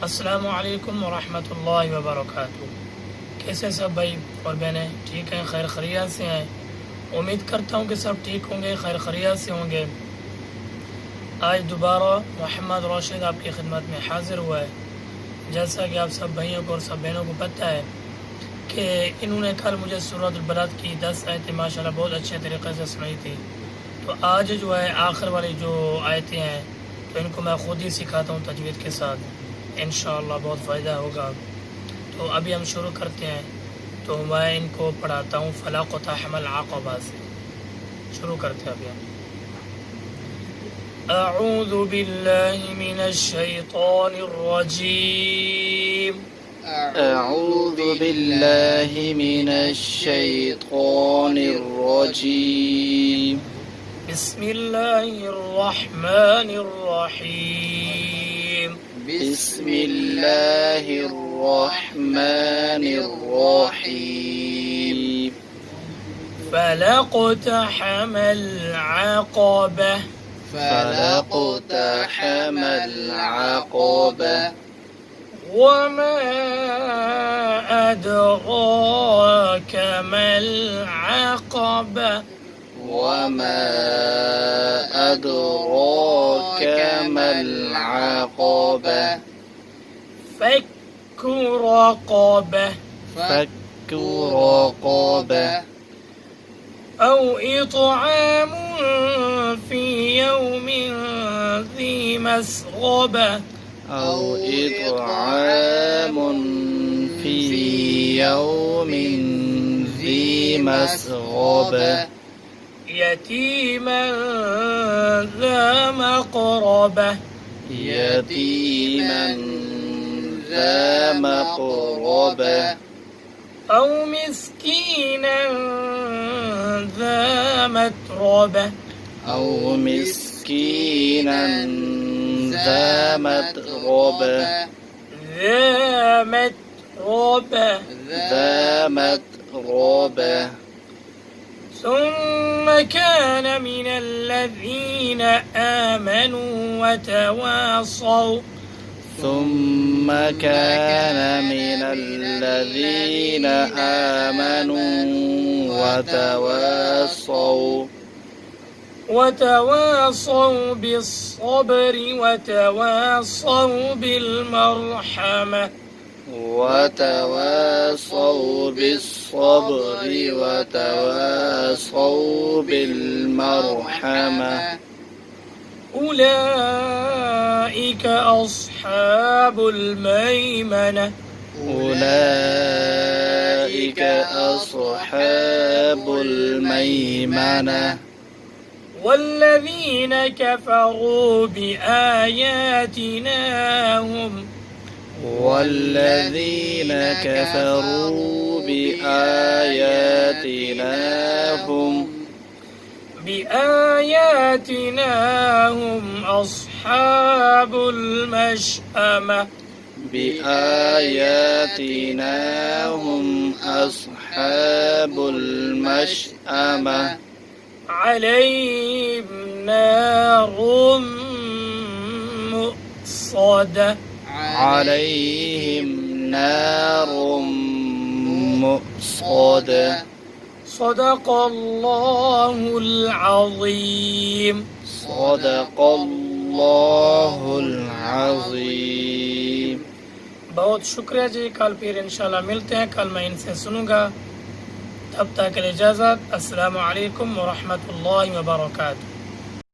अस्सलामु अलैकुम वरहमतुल्लाहि वबरकातुहू। कैसे सब भाई और बहनें ठीक हैं, खैर खैरियत से हैं। उम्मीद करता हूँ कि सब ठीक होंगे, खैर खैरियत से होंगे। आज दोबारा मोहम्मद राशिद आपकी खिदमत में हाज़िर हुआ है। जैसा कि आप सब भाइयों को और सब बहनों को पता है कि इन्होंने कल मुझे सूरत बलद की 10 आयतें माशाल्लाह बहुत अच्छे तरीक़े से सुनाई थी। तो आज जो है आखिर वाली जो आयतें हैं तो इनको मैं ख़ुद ही सिखाता हूँ तजवीद के साथ, इंशाअल्लाह बहुत फ़ायदा होगा। तो अभी हम शुरू करते हैं। तो मैं इनको पढ़ाता हूँ फलाक़ व तहमल आक़बा से। शुरू करते हैं अभी हम। अऊज़ु बिल्लाहि मिनश शैतानिर रजीम। أعوذ بالله من الشيطان الرجيم बिस्मिल्लाहिर रहमानिर रहीम। بسم الله الرحمن الرحيم فلاقتحم العقبة. فلاقتحم العقبة وما أدراك ما العقبة. وما أدراك ما العقبة فك رقبة فك رقبة أو إطعام في يوم ذي مسغبة. أو إطعام في يوم ذي مسغبة يتيما ذا مقربة. يتيما ذا مقربة أو مسكينا ذا متربة. أو مسكينا ذا متربة ذا متربة ذا متربة ثم كان من الذين آمنوا وتواصوا ثم كان من الذين آمنوا وتواصوا بالصبر وتواصوا بالمرحمة. وتواصوا بالصبر وتواصوا بالمرحمة أولئك أصحاب الميمنة. أولئك أصحاب الميمنة والذين كفروا بآياتنا هم أصحاب المشأمة. بآياتنا هم أصحاب المشأمة عليهم نار مؤصدة. عليهم نار مؤصدة صدق الله العظيم. صدق الله العظيم बहुत शुक्रिया जी। कल फिर इंशाल्लाह मिलते हैं। कल मैं इनसे सुनूंगा। तब तक के लिए इजाज़त। अस्सलामु अलैकुम व रहमतुल्लाहि व बरकातुहू।